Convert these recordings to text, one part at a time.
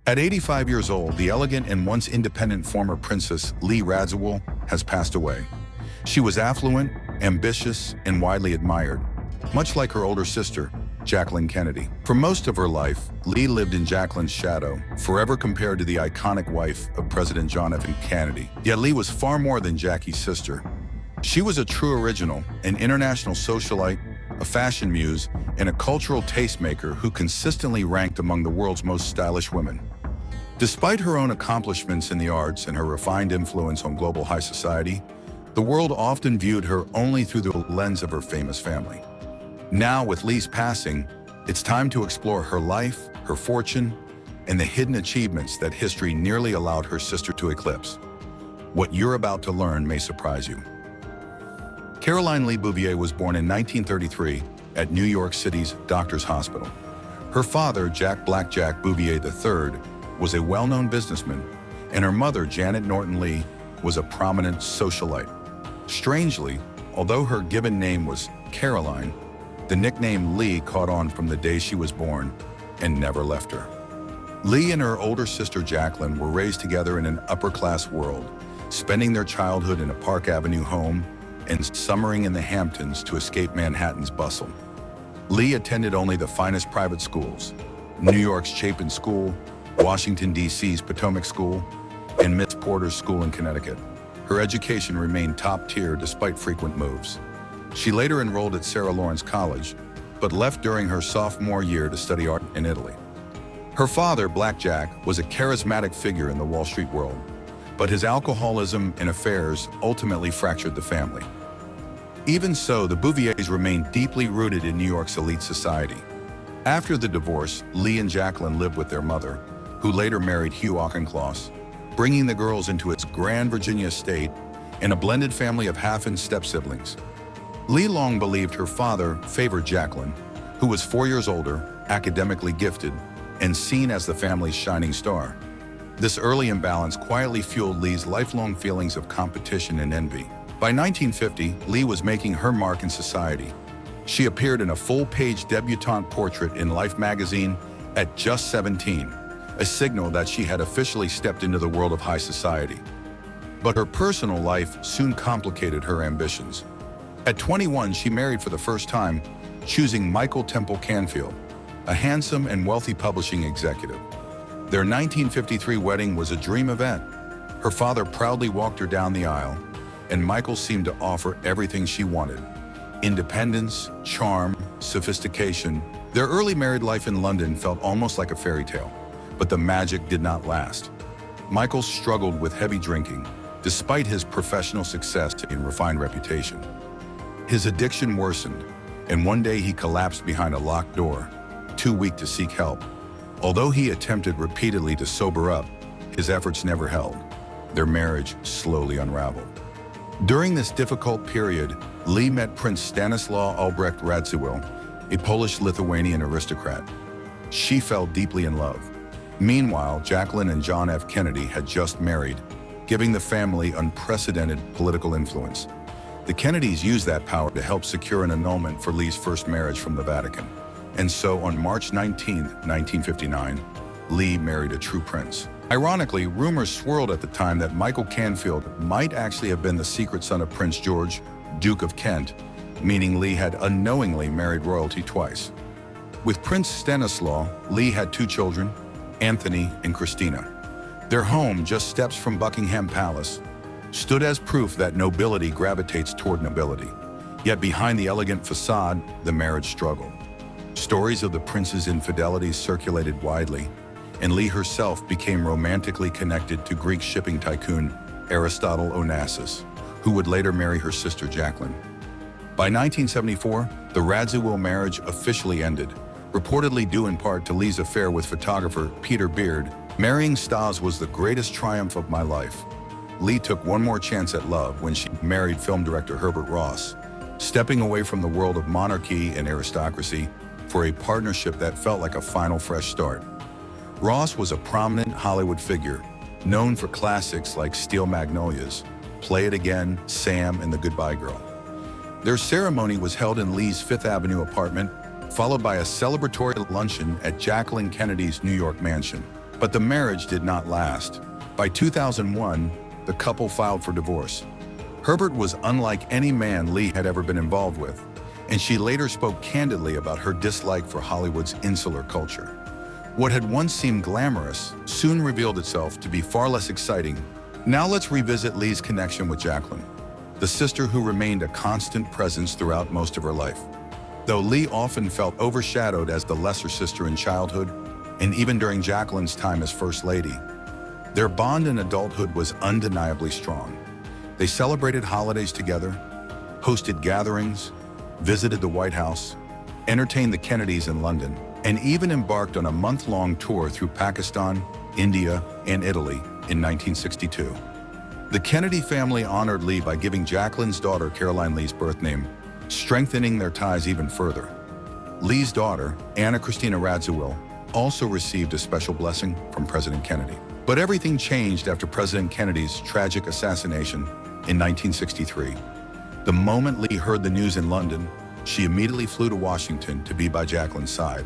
At 85 years old, the elegant and once independent former Princess Radziwill has passed away. She was affluent, ambitious, and widely admired, much like her older sister, Jacqueline Kennedy. For most of her life, Lee lived in Jacqueline's shadow, forever compared to the iconic wife of President John F. Kennedy. Yet Lee was far more than Jackie's sister. She was a true original, an international socialite, a fashion muse, and a cultural tastemaker who consistently ranked among the world's most stylish women. Despite her own accomplishments in the arts and her refined influence on global high society, the world often viewed her only through the lens of her famous family. Now, with Lee's passing, it's time to explore her life, her fortune, and the hidden achievements that history nearly allowed her sister to eclipse. What you're about to learn may surprise you. Caroline Lee Bouvier was born in 1933 at New York City's Doctors Hospital. Her father, Black Jack Bouvier III, was a well-known businessman, and her mother, Janet Norton Lee, was a prominent socialite. Strangely, although her given name was Caroline, the nickname Lee caught on from the day she was born and never left her. Lee and her older sister Jacqueline were raised together in an upper-class world, spending their childhood in a Park Avenue home and summering in the Hamptons to escape Manhattan's bustle. Lee attended only the finest private schools, New York's Chapin School, Washington, D.C.'s Potomac School, and Miss Porter's School in Connecticut. Her education remained top tier despite frequent moves. She later enrolled at Sarah Lawrence College, but left during her sophomore year to study art in Italy. Her father, Black Jack, was a charismatic figure in the Wall Street world, but his alcoholism and affairs ultimately fractured the family. Even so, the Bouviers remained deeply rooted in New York's elite society. After the divorce, Lee and Jacqueline lived with their mother, who later married Hugh Auchincloss, bringing the girls into its grand Virginia estate and a blended family of half and step-siblings. Lee long believed her father favored Jacqueline, who was 4 years older, academically gifted, and seen as the family's shining star. This early imbalance quietly fueled Lee's lifelong feelings of competition and envy. By 1950, Lee was making her mark in society. She appeared in a full-page debutante portrait in Life magazine at just 17, a signal that she had officially stepped into the world of high society. But her personal life soon complicated her ambitions. At 21, she married for the first time, choosing Michael Temple Canfield, a handsome and wealthy publishing executive. Their 1953 wedding was a dream event. Her father proudly walked her down the aisle, and Michael seemed to offer everything she wanted: independence, charm, sophistication. Their early married life in London felt almost like a fairy tale, but the magic did not last. Michael struggled with heavy drinking, despite his professional success and refined reputation. His addiction worsened, and one day he collapsed behind a locked door, too weak to seek help. Although he attempted repeatedly to sober up, his efforts never held. Their marriage slowly unraveled. During this difficult period, Lee met Prince Stanislaw Albrecht Radziwill, a Polish-Lithuanian aristocrat. She fell deeply in love. Meanwhile, Jacqueline and John F. Kennedy had just married, giving the family unprecedented political influence. The Kennedys used that power to help secure an annulment for Lee's first marriage from the Vatican. And so on March 19, 1959, Lee married a true prince. Ironically, rumors swirled at the time that Michael Canfield might actually have been the secret son of Prince George, Duke of Kent, meaning Lee had unknowingly married royalty twice. With Prince Stanislaw, Lee had 2 children, Anthony and Christina. Their home, just steps from Buckingham Palace, stood as proof that nobility gravitates toward nobility. Yet behind the elegant facade, the marriage struggled. Stories of the prince's infidelities circulated widely, and Lee herself became romantically connected to Greek shipping tycoon Aristotle Onassis, who would later marry her sister Jacqueline. By 1974, the Radziwill marriage officially ended, reportedly due in part to Lee's affair with photographer Peter Beard. Marrying Stas was the greatest triumph of my life. Lee took one more chance at love when she married film director Herbert Ross, stepping away from the world of monarchy and aristocracy for a partnership that felt like a final fresh start. Ross was a prominent Hollywood figure, known for classics like Steel Magnolias, Play It Again, Sam, and The Goodbye Girl. Their ceremony was held in Lee's Fifth Avenue apartment, followed by a celebratory luncheon at Jacqueline Kennedy's New York mansion. But the marriage did not last. By 2001, the couple filed for divorce. Herbert was unlike any man Lee had ever been involved with, and she later spoke candidly about her dislike for Hollywood's insular culture. What had once seemed glamorous soon revealed itself to be far less exciting. Now let's revisit Lee's connection with Jacqueline, the sister who remained a constant presence throughout most of her life. Though Lee often felt overshadowed as the lesser sister in childhood, and even during Jacqueline's time as First Lady, their bond in adulthood was undeniably strong. They celebrated holidays together, hosted gatherings, visited the White House, entertained the Kennedys in London, and even embarked on a month-long tour through Pakistan, India, and Italy in 1962. The Kennedy family honored Lee by giving Jacqueline's daughter Caroline Lee's birth name, strengthening their ties even further. Lee's daughter, Anna Christina Radziwill, also received a special blessing from President Kennedy. But everything changed after President Kennedy's tragic assassination in 1963. The moment Lee heard the news in London, she immediately flew to Washington to be by Jacqueline's side.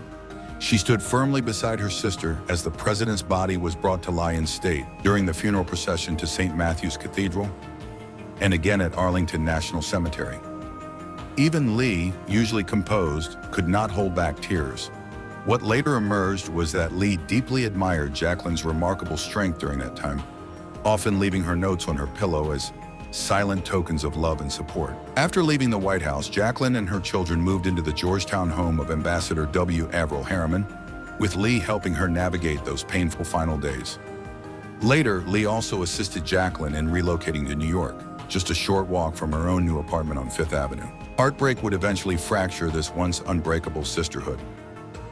She stood firmly beside her sister as the president's body was brought to lie in state during the funeral procession to St. Matthew's Cathedral and again at Arlington National Cemetery. Even Lee, usually composed, could not hold back tears. What later emerged was that Lee deeply admired Jacqueline's remarkable strength during that time, often leaving her notes on her pillow as silent tokens of love and support. After leaving the White House, Jacqueline and her children moved into the Georgetown home of Ambassador W. Averell Harriman, with Lee helping her navigate those painful final days. Later, Lee also assisted Jacqueline in relocating to New York, just a short walk from her own new apartment on Fifth Avenue. Heartbreak would eventually fracture this once unbreakable sisterhood.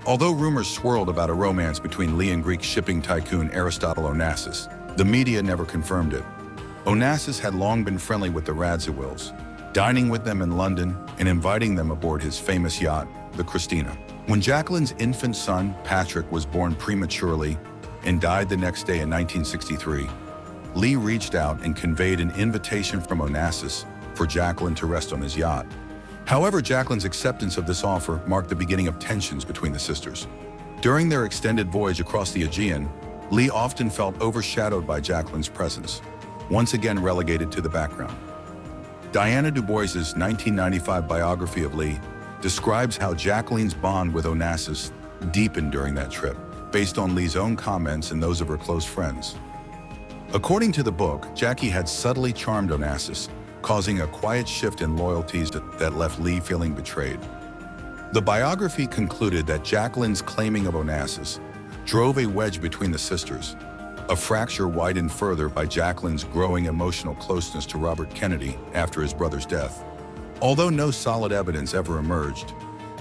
Although rumors swirled about a romance between Lee and Greek shipping tycoon Aristotle Onassis, the media never confirmed it. Onassis had long been friendly with the Radziwills, dining with them in London and inviting them aboard his famous yacht, the Christina. When Jacqueline's infant son, Patrick, was born prematurely and died the next day in 1963, Lee reached out and conveyed an invitation from Onassis for Jacqueline to rest on his yacht. However, Jacqueline's acceptance of this offer marked the beginning of tensions between the sisters. During their extended voyage across the Aegean, Lee often felt overshadowed by Jacqueline's presence, once again relegated to the background. Diana Du Bois's 1995 biography of Lee describes how Jacqueline's bond with Onassis deepened during that trip, based on Lee's own comments and those of her close friends. According to the book, Jackie had subtly charmed Onassis, causing a quiet shift in loyalties that left Lee feeling betrayed. The biography concluded that Jacqueline's claiming of Onassis drove a wedge between the sisters, a fracture widened further by Jacqueline's growing emotional closeness to Robert Kennedy after his brother's death. Although no solid evidence ever emerged,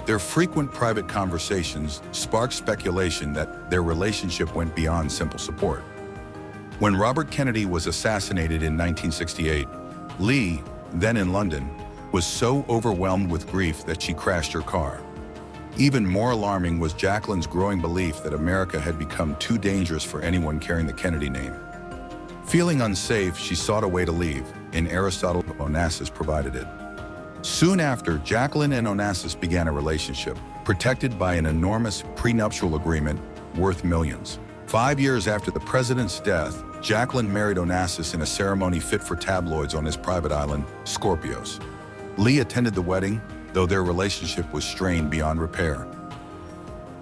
their frequent private conversations sparked speculation that their relationship went beyond simple support. When Robert Kennedy was assassinated in 1968, Lee, then in London, was so overwhelmed with grief that she crashed her car. Even more alarming was Jacqueline's growing belief that America had become too dangerous for anyone carrying the Kennedy name. Feeling unsafe, she sought a way to leave, and Aristotle Onassis provided it. Soon after, Jacqueline and Onassis began a relationship, protected by an enormous prenuptial agreement worth millions. 5 years after the president's death, Jacqueline married Onassis in a ceremony fit for tabloids on his private island, Scorpios. Lee attended the wedding, though their relationship was strained beyond repair.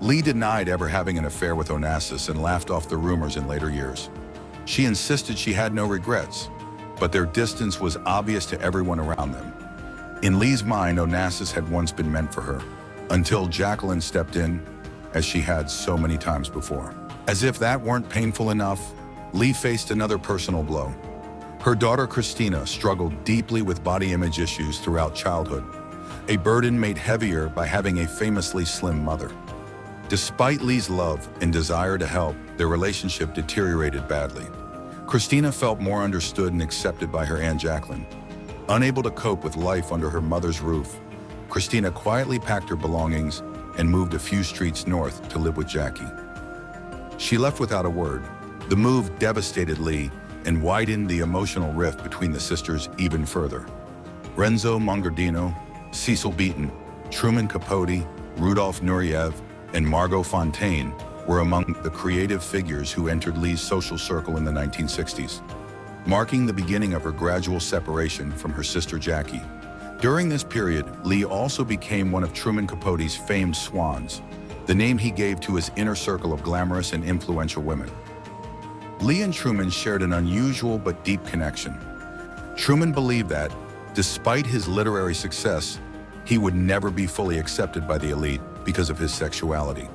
Lee denied ever having an affair with Onassis and laughed off the rumors in later years. She insisted she had no regrets, but their distance was obvious to everyone around them. In Lee's mind, Onassis had once been meant for her, until Jacqueline stepped in, as she had so many times before. As if that weren't painful enough, Lee faced another personal blow. Her daughter Christina struggled deeply with body image issues throughout childhood, a burden made heavier by having a famously slim mother. Despite Lee's love and desire to help, their relationship deteriorated badly. Christina felt more understood and accepted by her Aunt Jacqueline. Unable to cope with life under her mother's roof, Christina quietly packed her belongings and moved a few streets north to live with Jackie. She left without a word. The move devastated Lee and widened the emotional rift between the sisters even further. Renzo Mongardino, Cecil Beaton, Truman Capote, Rudolph Nureyev, and Margot Fontaine were among the creative figures who entered Lee's social circle in the 1960s, marking the beginning of her gradual separation from her sister Jackie. During this period, Lee also became one of Truman Capote's famed swans, the name he gave to his inner circle of glamorous and influential women. Lee and Truman shared an unusual but deep connection. Truman believed that, despite his literary success, he would never be fully accepted by the elite because of his sexuality.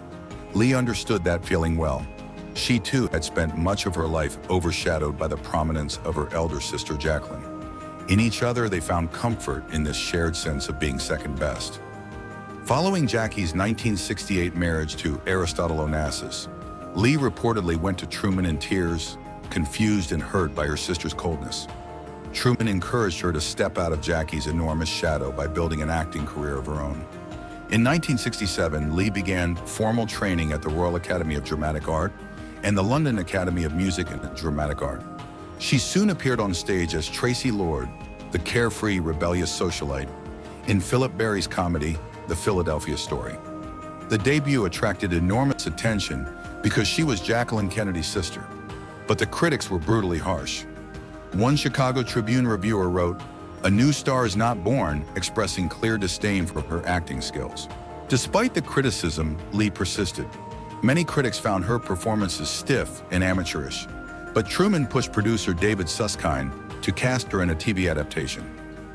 Lee understood that feeling well. She too had spent much of her life overshadowed by the prominence of her elder sister Jacqueline. In each other, they found comfort in this shared sense of being second best. Following Jackie's 1968 marriage to Aristotle Onassis, Lee reportedly went to Truman in tears, confused and hurt by her sister's coldness. Truman encouraged her to step out of Jackie's enormous shadow by building an acting career of her own. In 1967, Lee began formal training at the Royal Academy of Dramatic Art and the London Academy of Music and Dramatic Art. She soon appeared on stage as Tracy Lord, the carefree, rebellious socialite, in Philip Barry's comedy, The Philadelphia Story. The debut attracted enormous attention because she was Jacqueline Kennedy's sister, but the critics were brutally harsh. One Chicago Tribune reviewer wrote, "A new star is not born," expressing clear disdain for her acting skills. Despite the criticism, Lee persisted. Many critics found her performances stiff and amateurish, but Truman pushed producer David Susskind to cast her in a TV adaptation.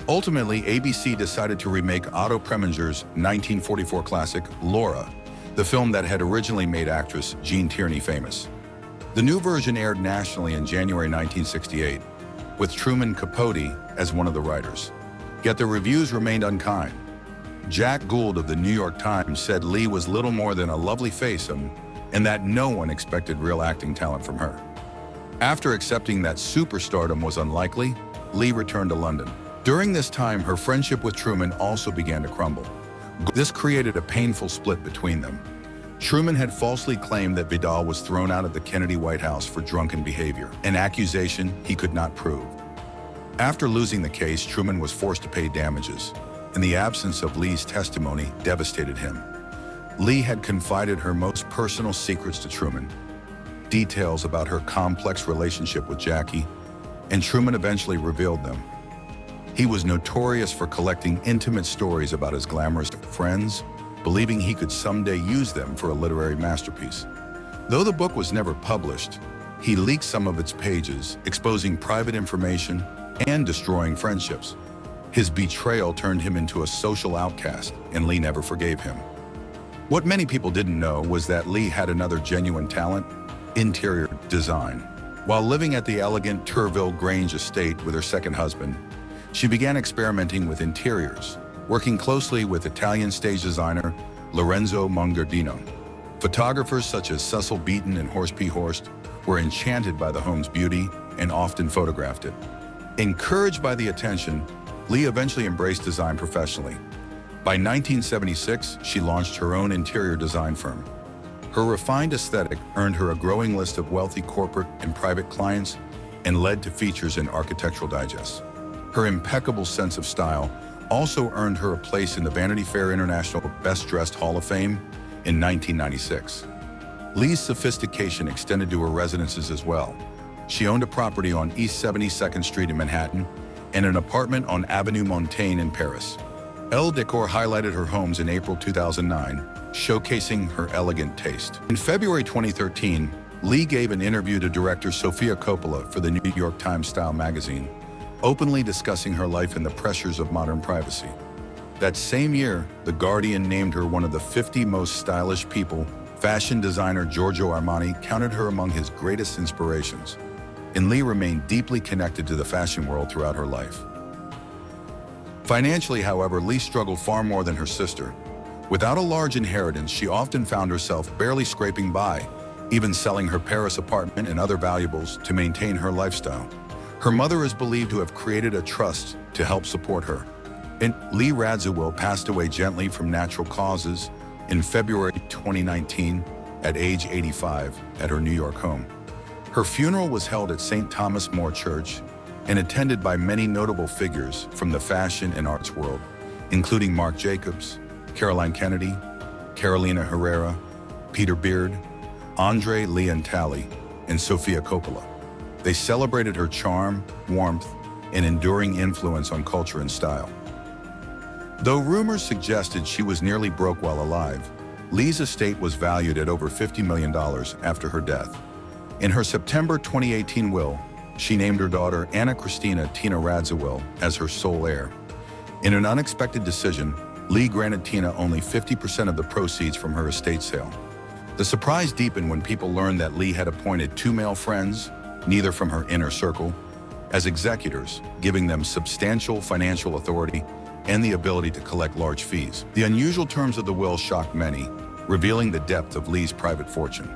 Ultimately, ABC decided to remake Otto Preminger's 1944 classic, Laura, the film that had originally made actress Jean Tierney famous. The new version aired nationally in January 1968, with Truman Capote as one of the writers. Yet the reviews remained unkind. Jack Gould of the New York Times said Lee was little more than a lovely face and that no one expected real acting talent from her. After accepting that superstardom was unlikely, Lee returned to London. During this time, her friendship with Truman also began to crumble. This created a painful split between them. Truman had falsely claimed that Vidal was thrown out of the Kennedy White House for drunken behavior, an accusation he could not prove. After losing the case, Truman was forced to pay damages, and the absence of Lee's testimony devastated him. Lee had confided her most personal secrets to Truman, details about her complex relationship with Jackie, and Truman eventually revealed them. He was notorious for collecting intimate stories about his glamorous friends, believing he could someday use them for a literary masterpiece. Though the book was never published, he leaked some of its pages, exposing private information and destroying friendships. His betrayal turned him into a social outcast, and Lee never forgave him. What many people didn't know was that Lee had another genuine talent: interior design. While living at the elegant Turville Grange estate with her second husband, she began experimenting with interiors, working closely with Italian stage designer Lorenzo Mongardino. Photographers such as Cecil Beaton and Horst P. Horst were enchanted by the home's beauty and often photographed it. Encouraged by the attention, Lee eventually embraced design professionally. By 1976, she launched her own interior design firm. Her refined aesthetic earned her a growing list of wealthy corporate and private clients and led to features in Architectural Digest. Her impeccable sense of style also earned her a place in the Vanity Fair International Best Dressed Hall of Fame in 1996. Lee's sophistication extended to her residences as well. She owned a property on East 72nd Street in Manhattan and an apartment on Avenue Montaigne in Paris. Elle Decor highlighted her homes in April 2009, showcasing her elegant taste. In February 2013, Lee gave an interview to director Sofia Coppola for the New York Times Style magazine, openly discussing her life and the pressures of modern privacy. That same year, The Guardian named her one of the 50 most stylish people. Fashion designer Giorgio Armani counted her among his greatest inspirations, and Lee remained deeply connected to the fashion world throughout her life. Financially, however, Lee struggled far more than her sister. Without a large inheritance, she often found herself barely scraping by, even selling her Paris apartment and other valuables to maintain her lifestyle. Her mother is believed to have created a trust to help support her. And Lee Radziwill passed away gently from natural causes in February 2019 at age 85 at her New York home. Her funeral was held at St. Thomas More Church and attended by many notable figures from the fashion and arts world, including Marc Jacobs, Jacqueline Kennedy, Carolina Herrera, Peter Beard, Andre Leon Talley, and Sofia Coppola. They celebrated her charm, warmth, and enduring influence on culture and style. Though rumors suggested she was nearly broke while alive, Lee's estate was valued at over $50 million after her death. In her September 2018 will, she named her daughter Anna Christina Tina Radziwill as her sole heir. In an unexpected decision, Lee granted Tina only 50% of the proceeds from her estate sale. The surprise deepened when people learned that Lee had appointed two male friends, neither from her inner circle, as executors, giving them substantial financial authority and the ability to collect large fees. The unusual terms of the will shocked many, revealing the depth of Lee's private fortune.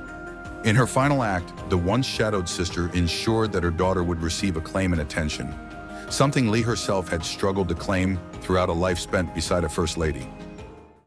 In her final act, the once-shadowed sister ensured that her daughter would receive acclaim and attention, something Lee herself had struggled to claim throughout a life spent beside a first lady.